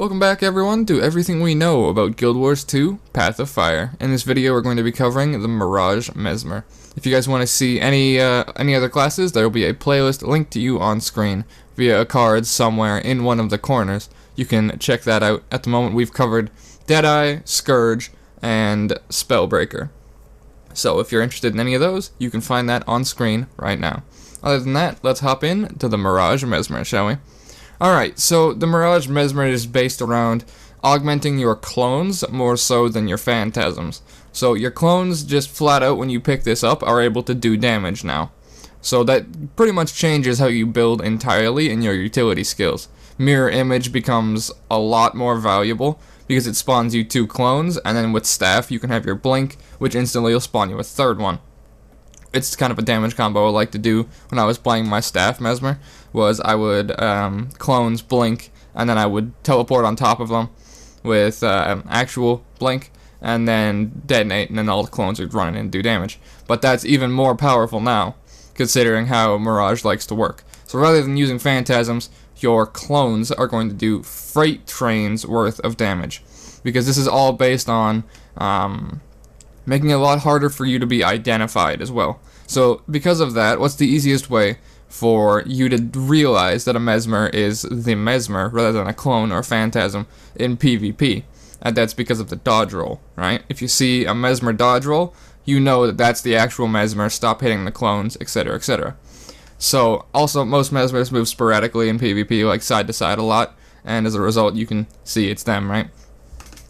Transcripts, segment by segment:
Welcome back everyone to everything we know about Guild Wars 2 Path of Fire. In this video we're going to be covering the Mirage Mesmer. If you guys want to see any other classes, there will be a playlist linked to you on screen via a card somewhere in one of the corners. You can check that out. At the moment we've covered Deadeye, Scourge, and Spellbreaker. So if you're interested in any of those, you can find that on screen right now. Other than that, let's hop in to the Mirage Mesmer, shall we? Alright, so the Mirage Mesmer is based around augmenting your clones more so than your phantasms. So your clones just flat out when you pick this up are able to do damage now. So that pretty much changes how you build entirely in your utility skills. Mirror Image becomes a lot more valuable because it spawns you 2 clones, and then with Staff you can have your Blink, which instantly will spawn you a 3rd one. It's kind of a damage combo I like to do when I was playing my Staff Mesmer, was I would clones Blink, and then I would teleport on top of them with actual Blink, and then detonate, and then all the clones would run in and do damage. But that's even more powerful now, considering how Mirage likes to work. So rather than using phantasms, your clones are going to do freight trains worth of damage, because this is all based on making it a lot harder for you to be identified as well. So because of that, what's the easiest way for you to realize that a Mesmer is the Mesmer rather than a clone or a phantasm in PvP? And that's because of the dodge roll, right? If you see a Mesmer dodge roll, you know that that's the actual Mesmer, stop hitting the clones, etc, etc. So also most Mesmers move sporadically in PvP, like side to side a lot, and as a result you can see it's them, right?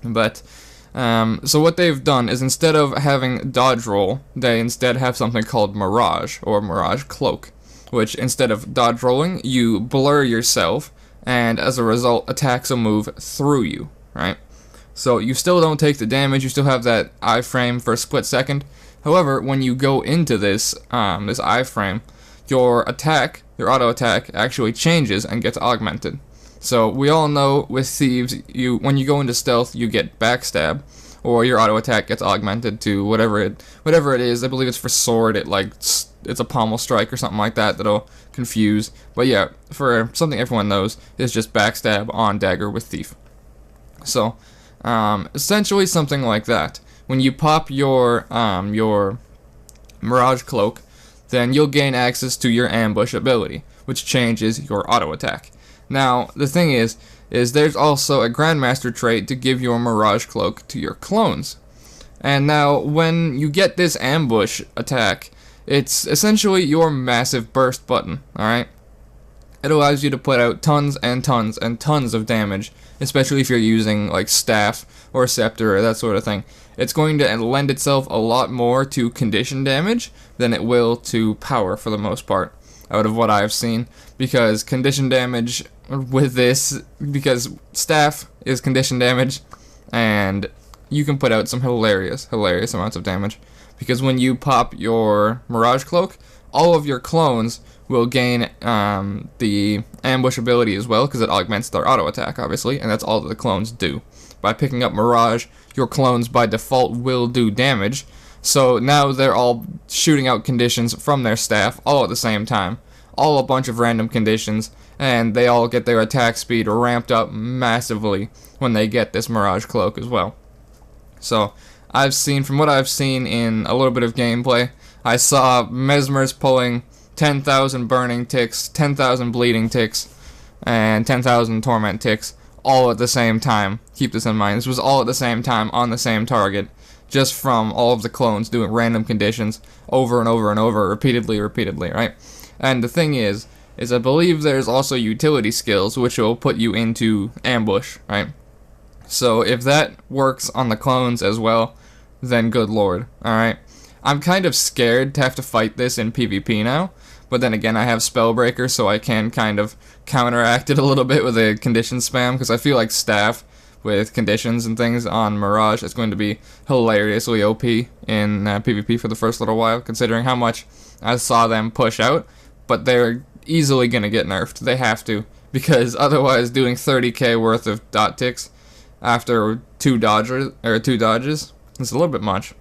But so what they've done is instead of having dodge roll, they instead have something called Mirage, or Mirage Cloak, which instead of dodge rolling, you blur yourself, and as a result, attacks will move through you, right? So you still don't take the damage, you still have that iframe for a split second. However, when you go into this, this iframe, your attack, your auto attack, actually changes and gets augmented. So we all know with thieves, when you go into stealth, you get backstab, or your auto attack gets augmented to whatever it is. I believe it's for sword. It's a pommel strike or something like that that'll confuse. But yeah, for something everyone knows, it's just backstab on dagger with thief. So essentially something like that. When you pop your Mirage Cloak, then you'll gain access to your ambush ability, which changes your auto attack. Now, the thing is there's also a Grandmaster trait to give your Mirage Cloak to your clones. And now, when you get this ambush attack, it's essentially your massive burst button, alright? It allows you to put out tons and tons and tons of damage, especially if you're using, like, Staff or Scepter or that sort of thing. It's going to lend itself a lot more to condition damage than it will to power for the most part, out of what I've seen, because condition damage with this, because Staff is condition damage, and you can put out some hilarious amounts of damage, because when you pop your Mirage Cloak, all of your clones will gain the ambush ability as well, because it augments their auto attack, obviously, and that's all that the clones do. By picking up Mirage, your clones by default will do damage, so now they're all shooting out conditions from their Staff all at the same time. All a bunch of random conditions, and they all get their attack speed ramped up massively when they get this Mirage Cloak as well. So, from what I've seen in a little bit of gameplay, I saw Mesmers pulling 10,000 burning ticks, 10,000 bleeding ticks, and 10,000 torment ticks all at the same time. Keep this in mind, this was all at the same time on the same target, just from all of the clones doing random conditions over and over and over, repeatedly, right? And the thing is I believe there's also utility skills which will put you into ambush, right? So if that works on the clones as well, then good lord, alright? I'm kind of scared to have to fight this in PvP now, but then again I have Spellbreaker, so I can kind of counteract it a little bit with a condition spam, because I feel like Staff with conditions and things on Mirage is going to be hilariously OP in PvP for the first little while, considering how much I saw them push out. But they're easily gonna get nerfed. They have to, because otherwise doing 30k worth of dot ticks after two dodges is a little bit much.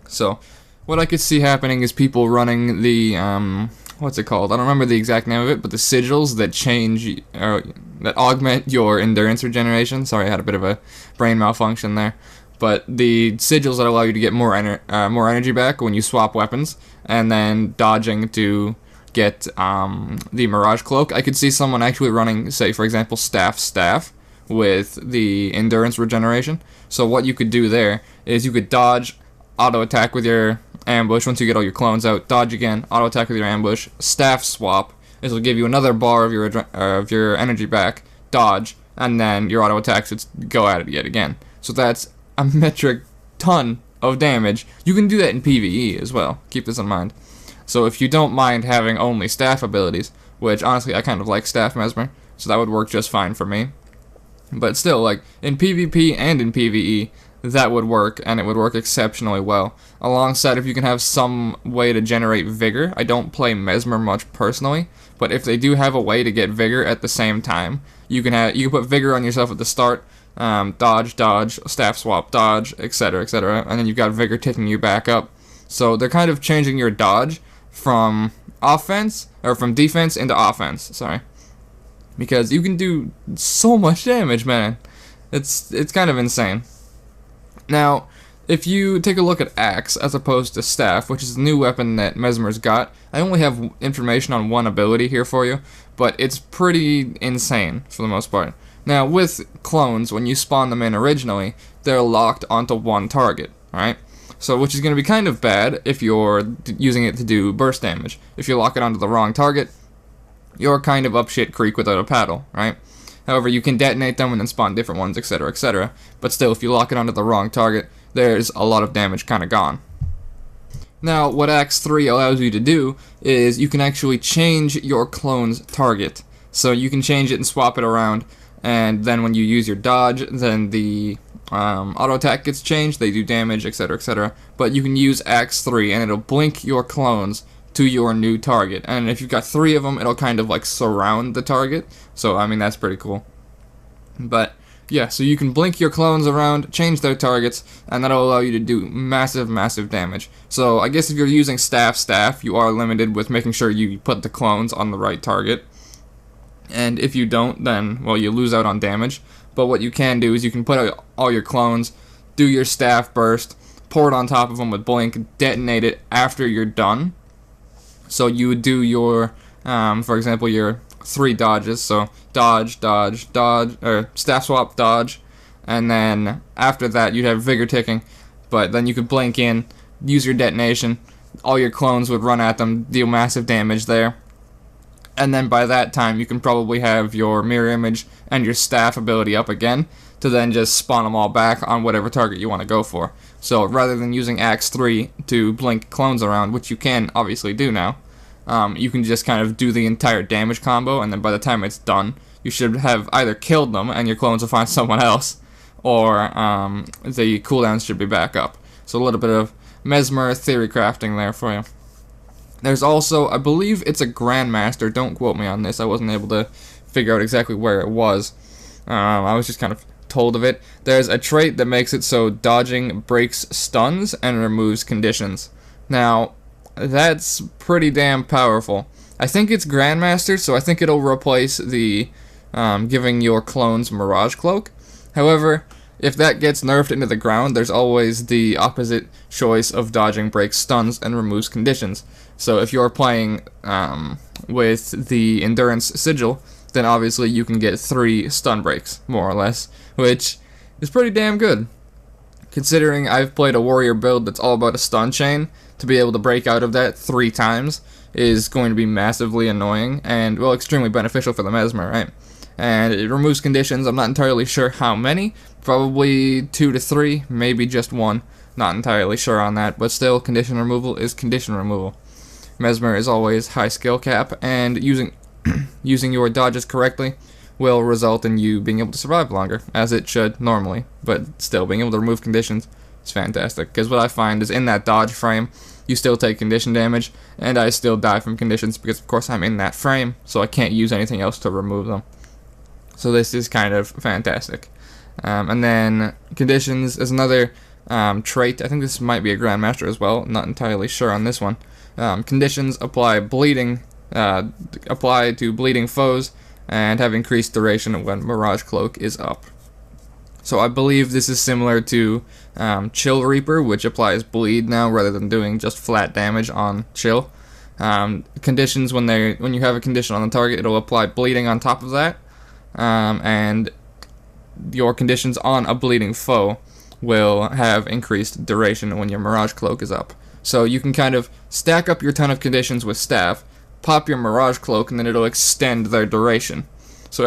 So what I could see happening is people running the what's it called? I don't remember the exact name of it, but the sigils that change, that augment your endurance regeneration. Sorry, I had a bit of a brain malfunction there. But the sigils that allow you to get more energy back when you swap weapons, and then dodging to get the Mirage Cloak. I could see someone actually running, say, for example, staff with the endurance regeneration. So what you could do there is you could dodge, auto attack with your ambush once you get all your clones out, dodge again, auto attack with your ambush, staff swap. This will give you another bar of your energy back, dodge, and then your auto attacks would go at it yet again. So that's a metric ton of damage. You can do that in PvE as well. Keep this in mind. So if you don't mind having only staff abilities, which honestly I kind of like staff Mesmer, so that would work just fine for me. But still, like, in PvP and in PvE, that would work, and it would work exceptionally well. Alongside, if you can have some way to generate Vigor. I don't play Mesmer much personally, but if they do have a way to get Vigor at the same time, you can put Vigor on yourself at the start, dodge, staff swap, dodge, etc., etc., and then you've got Vigor taking you back up. So they're kind of changing your dodge from defense into offense, sorry. Because you can do so much damage, man. It's kind of insane. Now, if you take a look at Axe as opposed to Staff, which is the new weapon that Mesmer's got, I only have information on one ability here for you, but it's pretty insane for the most part. Now, with clones, when you spawn them in originally, they're locked onto one target, alright? So, which is going to be kind of bad if you're using it to do burst damage. If you lock it onto the wrong target, you're kind of up shit creek without a paddle, right? However, you can detonate them and then spawn different ones, etc., etc. But still, if you lock it onto the wrong target, there's a lot of damage kind of gone. Now, what Axe 3 allows you to do is you can actually change your clone's target. So you can change it and swap it around, and then when you use your dodge, then the auto attack gets changed, they do damage, etc., etc. But you can use Axe 3 and it'll blink your clones to your new target, and if you've got 3 of them, it'll kind of like surround the target. So I mean, that's pretty cool. But yeah, so you can blink your clones around, change their targets, and that'll allow you to do massive damage. So I guess if you're using staff, you are limited with making sure you put the clones on the right target. And if you don't, then, well, you lose out on damage. But what you can do is you can put out all your clones, do your staff burst, pour it on top of them with blink, detonate it after you're done. So you would do your, for example, your 3 dodges, so dodge, or staff swap, dodge, and then after that you'd have Vigor ticking, but then you could blink in, use your detonation, all your clones would run at them, deal massive damage there, and then by that time you can probably have your mirror image and your staff ability up again, to then just spawn them all back on whatever target you want to go for. So rather than using Axe 3 to blink clones around, which you can obviously do now, you can just kind of do the entire damage combo, and then by the time it's done, you should have either killed them and your clones will find someone else, or the cooldowns should be back up. So a little bit of Mesmer theory crafting there for you. There's also, I believe it's a Grandmaster, don't quote me on this, I wasn't able to figure out exactly where it was. I was just kind of told of it. There's a trait that makes it so dodging breaks stuns and removes conditions. Now, that's pretty damn powerful. I think it's Grandmaster, so I think it'll replace the giving your clones Mirage Cloak. However, if that gets nerfed into the ground, there's always the opposite choice of dodging breaks stuns and removes conditions. So if you're playing with the Endurance Sigil, then obviously you can get 3 stun breaks, more or less, which is pretty damn good. Considering I've played a warrior build that's all about a stun chain, to be able to break out of that 3 times is going to be massively annoying and, well, extremely beneficial for the Mesmer, right? And it removes conditions. I'm not entirely sure how many, probably 2 to 3, maybe just 1, not entirely sure on that, but still, condition removal is condition removal. Mesmer is always high skill cap, and using your dodges correctly will result in you being able to survive longer, as it should normally, but still, being able to remove conditions is fantastic, because what I find is in that dodge frame, you still take condition damage, and I still die from conditions because, of course, I'm in that frame, so I can't use anything else to remove them. So this is kind of fantastic. And then conditions is another trait. I think this might be a Grandmaster as well, not entirely sure on this one. Conditions apply bleeding apply to bleeding foes, and have increased duration when Mirage Cloak is up. So I believe this is similar to Chill Reaper, which applies bleed now rather than doing just flat damage on chill. Conditions, when you have a condition on the target, it'll apply bleeding on top of that, and your conditions on a bleeding foe will have increased duration when your Mirage Cloak is up. So you can kind of stack up your ton of conditions with staff, pop your Mirage Cloak, and then it'll extend their duration. So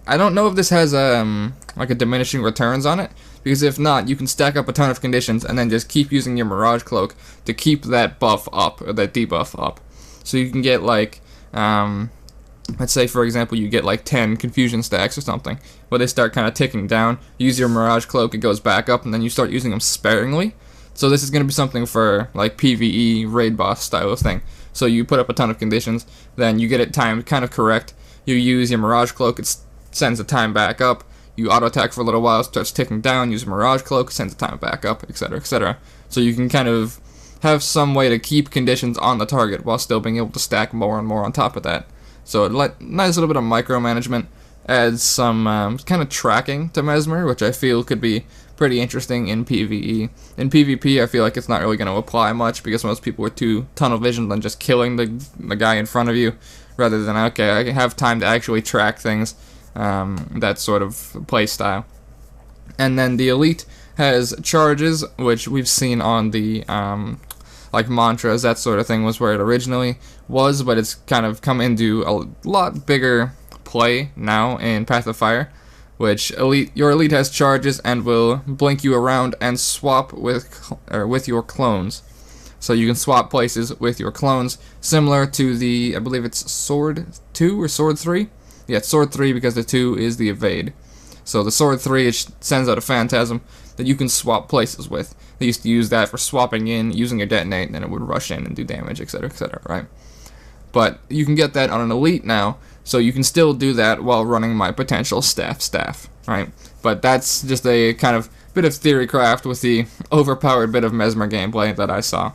I don't know if this has like a diminishing returns on it, because if not, you can stack up a ton of conditions and then just keep using your Mirage Cloak to keep that buff up, or that debuff up. So you can get like, let's say for example you get like 10 confusion stacks or something, where they start kind of ticking down. You use your Mirage Cloak, it goes back up, and then you start using them sparingly. So this is going to be something for like PvE raid boss style of thing. So you put up a ton of conditions, then you get it timed kind of correct. You use your Mirage Cloak, it sends the time back up. You auto attack for a little while, starts ticking down. Use Mirage Cloak, sends the time back up, etc., etc. So you can kind of have some way to keep conditions on the target while still being able to stack more and more on top of that. So nice little bit of micromanagement, adds some kind of tracking to Mesmer, which I feel could be pretty interesting in PvE. In PvP, I feel like it's not really going to apply much, because most people are too tunnel visioned on just killing the guy in front of you, rather than, okay, I can have time to actually track things, that sort of play style. And then the Elite has charges, which we've seen on the like mantras, that sort of thing was where it originally was, but it's kind of come into a lot bigger play now in Path of Fire, which your Elite has charges and will blink you around and swap with your clones. So you can swap places with your clones, similar to the, I believe it's Sword 2 or Sword 3? Yeah, it's Sword 3, because the 2 is the evade. So the Sword 3, it sends out a phantasm that you can swap places with. They used to use that for swapping in, using your detonate, and then it would rush in and do damage, etc., etc., right? But you can get that on an Elite now, so you can still do that while running my potential staff, right? But that's just a kind of bit of theory craft with the overpowered bit of Mesmer gameplay that I saw.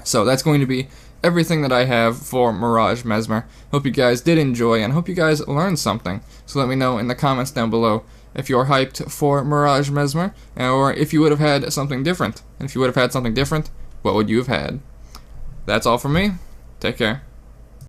So that's going to be everything that I have for Mirage Mesmer. Hope you guys did enjoy, and hope you guys learned something. So let me know in the comments down below if you're hyped for Mirage Mesmer, or if you would have had something different. And if you would have had something different, what would you have had? That's all from me. Take care.